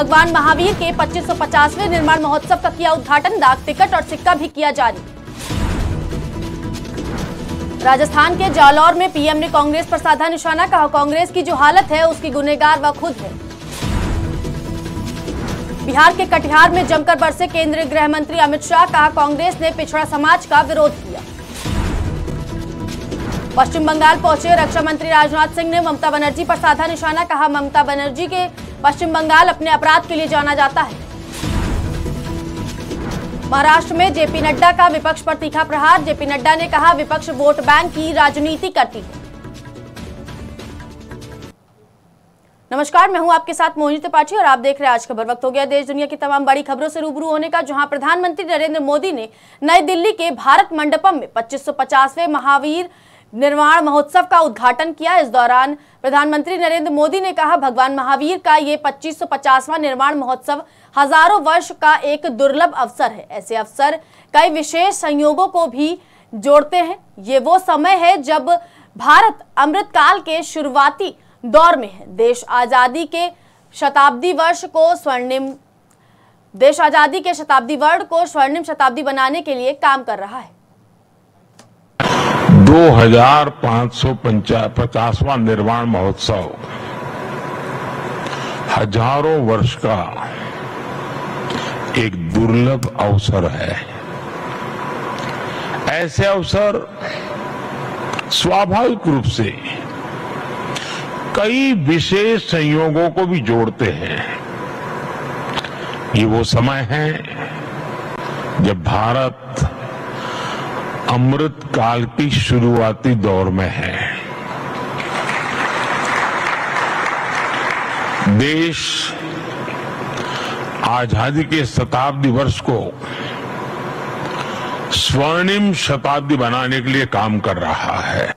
भगवान महावीर के 2550वें निर्माण महोत्सव का किया उद्घाटन, डाक टिकट और सिक्का भी किया जारी। राजस्थान के जालौर में पीएम ने कांग्रेस पर साधा निशाना, कहा कांग्रेस की जो हालत है उसकी गुनहगार वह खुद है। बिहार के कटिहार में जमकर बरसे केंद्रीय गृह मंत्री अमित शाह, कहा कांग्रेस ने पिछड़ा समाज का विरोध किया। पश्चिम बंगाल पहुंचे रक्षा मंत्री राजनाथ सिंह ने ममता बनर्जी पर साधा निशाना, कहा ममता बनर्जी के पश्चिम बंगाल अपने अपराध के लिए जाना जाता है। महाराष्ट्र में जेपी नड्डा का विपक्ष पर तीखा प्रहार, जेपी नड्डा ने कहा विपक्ष वोट बैंक की राजनीति करती है। नमस्कार, मैं हूं आपके साथ मोहिनी त्रिपाठी और आप देख रहे हैं आज खबर। वक्त हो गया देश दुनिया की तमाम बड़ी खबरों से रूबरू होने का, जहां प्रधानमंत्री नरेंद्र मोदी ने नई दिल्ली के भारत मंडपम में 2550वें महावीर निर्माण महोत्सव का उद्घाटन किया। इस दौरान प्रधानमंत्री नरेंद्र मोदी ने कहा भगवान महावीर का ये 2550वां निर्माण महोत्सव हजारों वर्ष का एक दुर्लभ अवसर है। ऐसे अवसर कई विशेष संयोगों को भी जोड़ते हैं। ये वो समय है जब भारत अमृतकाल के शुरुआती दौर में है। देश आजादी के शताब्दी वर्ष को स्वर्णिम शताब्दी बनाने के लिए काम कर रहा है। 2550वां निर्माण महोत्सव हजारों वर्ष का एक दुर्लभ अवसर है। ऐसे अवसर स्वाभाविक रूप से कई विशेष संयोगों को भी जोड़ते हैं। ये वो समय है जब भारत अमृत काल की शुरुआती दौर में है। देश आजादी के शताब्दी वर्ष को स्वर्णिम शताब्दी बनाने के लिए काम कर रहा है।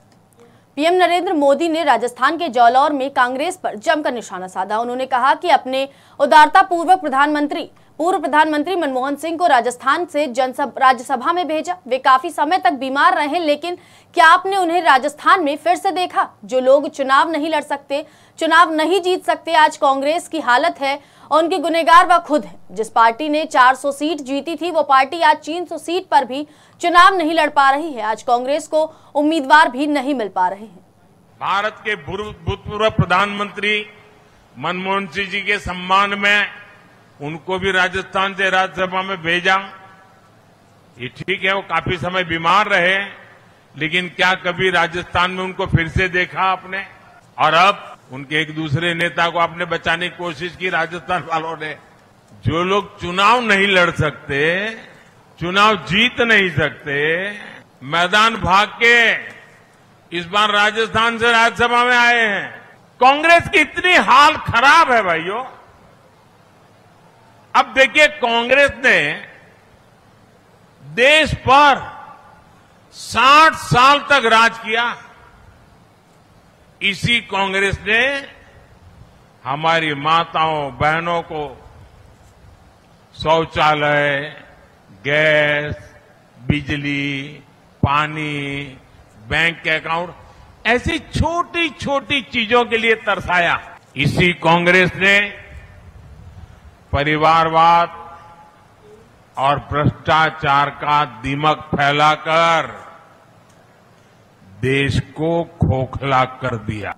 पीएम नरेंद्र मोदी ने राजस्थान के जालौर में कांग्रेस पर जमकर निशाना साधा। उन्होंने कहा कि अपने उदारतापूर्वक पूर्व प्रधानमंत्री मनमोहन सिंह को राजस्थान से राज्यसभा में भेजा। वे काफी समय तक बीमार रहे, लेकिन क्या आपने उन्हें राजस्थान में फिर से देखा? जो लोग चुनाव नहीं लड़ सकते, चुनाव नहीं जीत सकते, आज कांग्रेस की हालत है और उनकी गुनहगार वह खुद है। जिस पार्टी ने 400 सीट जीती थी, वो पार्टी आज 300 सीट पर भी चुनाव नहीं लड़ पा रही है। आज कांग्रेस को उम्मीदवार भी नहीं मिल पा रहे हैं। भारत के भूतपूर्व प्रधानमंत्री मनमोहन सिंह जी के सम्मान में उनको भी राजस्थान से राज्यसभा में भेजा। ये ठीक है, वो काफी समय बीमार रहे, लेकिन क्या कभी राजस्थान में उनको फिर से देखा आपने? और अब उनके एक दूसरे नेता को आपने बचाने की कोशिश की राजस्थान वालों ने। जो लोग चुनाव नहीं लड़ सकते, चुनाव जीत नहीं सकते, मैदान भाग के इस बार राजस्थान से राज्यसभा में आए हैं। कांग्रेस की इतनी हाल खराब है भाइयों। अब देखिए, कांग्रेस ने देश पर 60 साल तक राज किया। इसी कांग्रेस ने हमारी माताओं बहनों को शौचालय, गैस, बिजली, पानी, बैंक के अकाउंट, ऐसी छोटी छोटी चीजों के लिए तरसाया। इसी कांग्रेस ने परिवारवाद और भ्रष्टाचार का दीमक फैलाकर देश को खोखला कर दिया।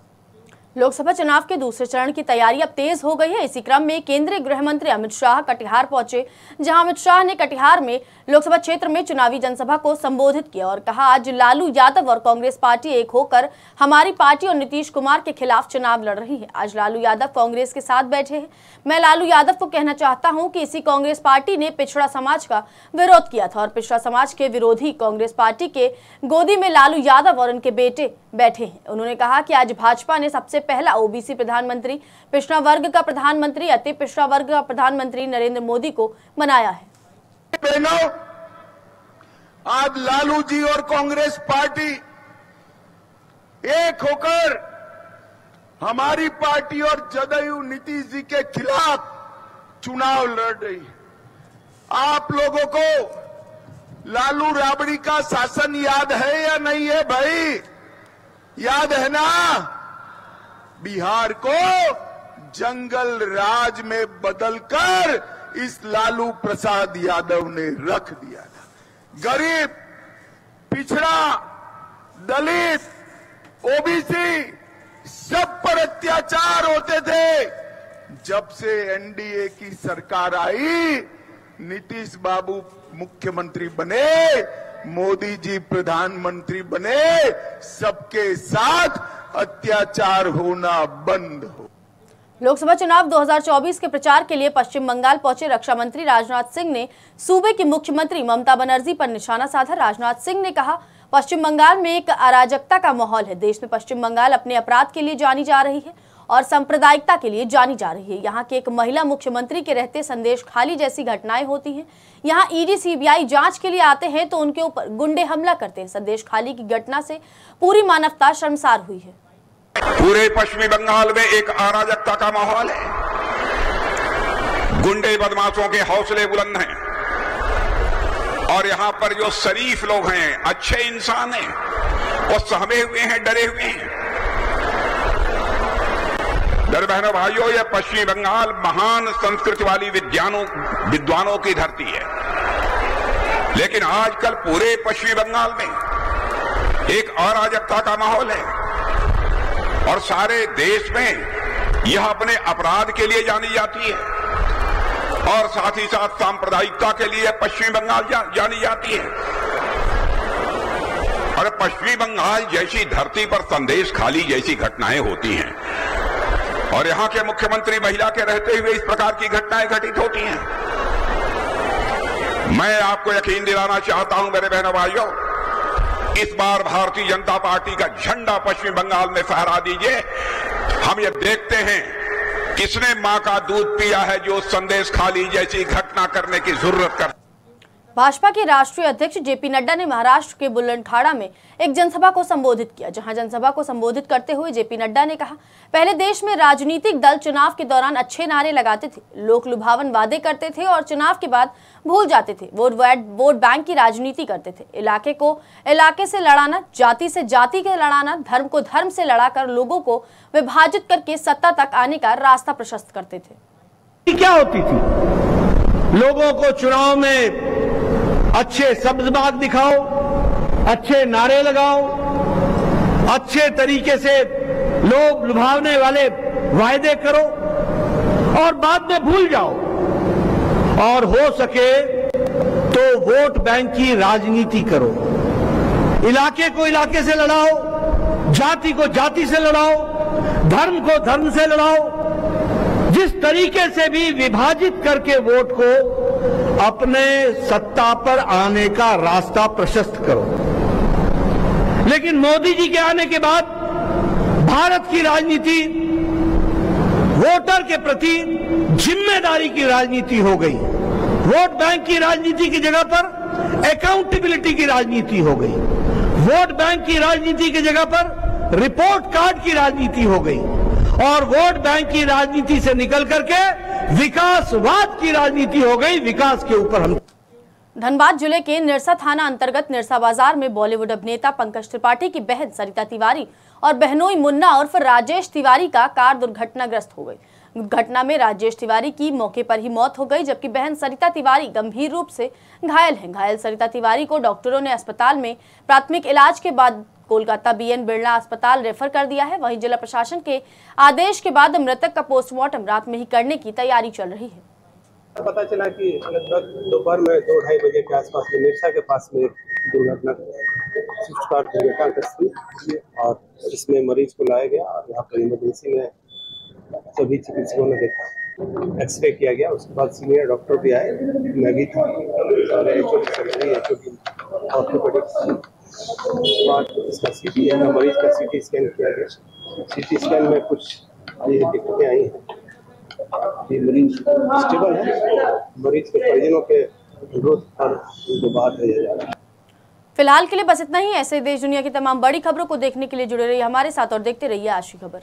लोकसभा चुनाव के दूसरे चरण की तैयारी अब तेज हो गई है। इसी क्रम में केंद्रीय गृह मंत्री अमित शाह कटिहार पहुंचे, जहां अमित शाह ने कटिहार में लोकसभा क्षेत्र में चुनावी जनसभा को संबोधित किया और कहा आज लालू यादव और कांग्रेस पार्टी एक होकर हमारी पार्टी और नीतीश कुमार के खिलाफ चुनाव लड़ रही है। आज लालू यादव कांग्रेस के साथ बैठे हैं। मैं लालू यादव को कहना चाहता हूं कि इसी कांग्रेस पार्टी ने पिछड़ा समाज का विरोध किया था और पिछड़ा समाज के विरोधी कांग्रेस पार्टी के गोदी में लालू यादव और उनके बेटे बैठे हैं। उन्होंने कहा कि आज भाजपा ने सबसे पहला ओबीसी प्रधानमंत्री, पिछड़ा वर्ग का प्रधानमंत्री, अति पिछड़ा वर्ग का प्रधानमंत्री नरेंद्र मोदी को बनाया है। बहनों, आज लालू जी और कांग्रेस पार्टी एक होकर हमारी पार्टी और जदयू नीतीश जी के खिलाफ चुनाव लड़ रही है। आप लोगों को लालू राबड़ी का शासन याद है या नहीं है भाई? याद है ना? बिहार को जंगल राज में बदलकर इस लालू प्रसाद यादव ने रख दिया था। गरीब, पिछड़ा, दलित, ओबीसी सब पर अत्याचार होते थे। जब से एनडीए की सरकार आई, नीतीश बाबू मुख्यमंत्री बने, मोदी जी प्रधानमंत्री बने, सबके साथ अत्याचार होना बंद हो। लोकसभा चुनाव 2024 के प्रचार के लिए पश्चिम बंगाल पहुंचे रक्षा मंत्री राजनाथ सिंह ने सूबे की मुख्यमंत्री ममता बनर्जी पर निशाना साधा। राजनाथ सिंह ने कहा, पश्चिम बंगाल में एक अराजकता का माहौल है। देश में पश्चिम बंगाल अपने अपराध के लिए जानी जा रही है और सांप्रदायिकता के लिए जानी जा रही है। यहाँ के एक महिला मुख्यमंत्री के रहते संदेश खाली जैसी घटनाएं होती हैं। यहाँ ईडी सीबीआई जांच के लिए आते हैं तो उनके ऊपर गुंडे हमला करते हैं। संदेश खाली की घटना से पूरी मानवता शर्मसार हुई है। पूरे पश्चिमी बंगाल में एक अराजकता का माहौल है। गुंडे बदमाशों के हौसले बुलंद हैं और यहां पर जो शरीफ लोग हैं, अच्छे इंसान हैं, वो सहमे हुए हैं, डरे हुए हैं। मेरे बहनों भाइयों, यह पश्चिमी बंगाल महान संस्कृति वाली विद्वानों की धरती है, लेकिन आजकल पूरे पश्चिमी बंगाल में एक अराजकता का माहौल है और सारे देश में यह अपने अपराध के लिए जानी जाती है और साथ ही साथ सांप्रदायिकता के लिए पश्चिमी बंगाल जानी जाती है। और पश्चिमी बंगाल जैसी धरती पर संदेश खाली जैसी घटनाएं होती हैं और यहां के मुख्यमंत्री महिला के रहते हुए इस प्रकार की घटनाएं घटित होती हैं। मैं आपको यकीन दिलाना चाहता हूं मेरे बहनों भाइयों, इस बार भारतीय जनता पार्टी का झंडा पश्चिम बंगाल में फहरा दीजिए। हम ये देखते हैं किसने मां का दूध पिया है जो संदेश खाली जैसी घटना करने की जरूरत कर। भाजपा के राष्ट्रीय अध्यक्ष जेपी नड्डा ने महाराष्ट्र के बुलंदखाड़ा में एक जनसभा को संबोधित किया। जहां जनसभा को संबोधित करते हुए जेपी नड्डा ने कहा, पहले देश में राजनीतिक दल चुनाव के दौरान अच्छे नारे लगाते थे, लोक लुभावन वादे करते थे और चुनाव के बाद भूल जाते थे। वोट बैंक की राजनीति करते थे। इलाके को इलाके से लड़ाना, जाति से जाति के लड़ाना, धर्म को धर्म से लड़ाकर लोगों को विभाजित करके सत्ता तक आने का रास्ता प्रशस्त करते थे। क्या होती थी? लोगों को चुनाव में अच्छे शब्दबाग दिखाओ, अच्छे नारे लगाओ, अच्छे तरीके से लोग लुभावने वाले वायदे करो और बाद में भूल जाओ और हो सके तो वोट बैंक की राजनीति करो। इलाके को इलाके से लड़ाओ, जाति को जाति से लड़ाओ, धर्म को धर्म से लड़ाओ, जिस तरीके से भी विभाजित करके वोट को अपने सत्ता पर आने का रास्ता प्रशस्त करो। लेकिन मोदी जी के आने के बाद भारत की राजनीति वोटर के प्रति जिम्मेदारी की राजनीति हो गई। वोट बैंक की राजनीति की जगह पर अकाउंटेबिलिटी की राजनीति हो गई। वोट बैंक की राजनीति की जगह पर रिपोर्ट कार्ड की राजनीति हो गई और वोट बैंक की राजनीति से निकल करके विकासवाद की राजनीति हो गई। विकास के ऊपर हम। धनबाद जिले के निरसा थाना अंतर्गत निरसा बाजार में बॉलीवुड अभिनेता पंकज त्रिपाठी की बहन सरिता तिवारी और बहनोई मुन्ना उर्फ राजेश तिवारी का कार दुर्घटनाग्रस्त हो गई। घटना में राजेश तिवारी की मौके पर ही मौत हो गई, जबकि बहन सरिता तिवारी गंभीर रूप से घायल है। घायल सरिता तिवारी को डॉक्टरों ने अस्पताल में प्राथमिक इलाज के बाद कोलकाता बीएन बिरला अस्पताल रेफर कर दिया है। वहीं जिला प्रशासन के आदेश के बाद मृतक का पोस्टमार्टम रात में ही करने की तैयारी चल रही है। पता चला कि लगभग दोपहर में 2-2:30 बजे के आसपास में निरसा के पास में दुर्घटना हुई और इसमें मरीज को लाया गया और यहाँ पर इमरजेंसी में सभी चिकित्सकों ने देखा, एक्सरे किया गया। उसके बाद सीनियर डॉक्टर भी आए, मैं भी था और इसका सीटी मरीज का सीटी स्कैन किया गया। सीटी स्कैन में कुछ दिक्कतें आई हैं। मरीज स्टेबल है। मरीज के परिजनों के अनुरोध पर उनको बाहर भेजा जा रहा है। फिलहाल के लिए बस इतना ही। ऐसे देश दुनिया की तमाम बड़ी खबरों को देखने के लिए जुड़े रहिए हमारे साथ और देखते रहिए आज की खबर।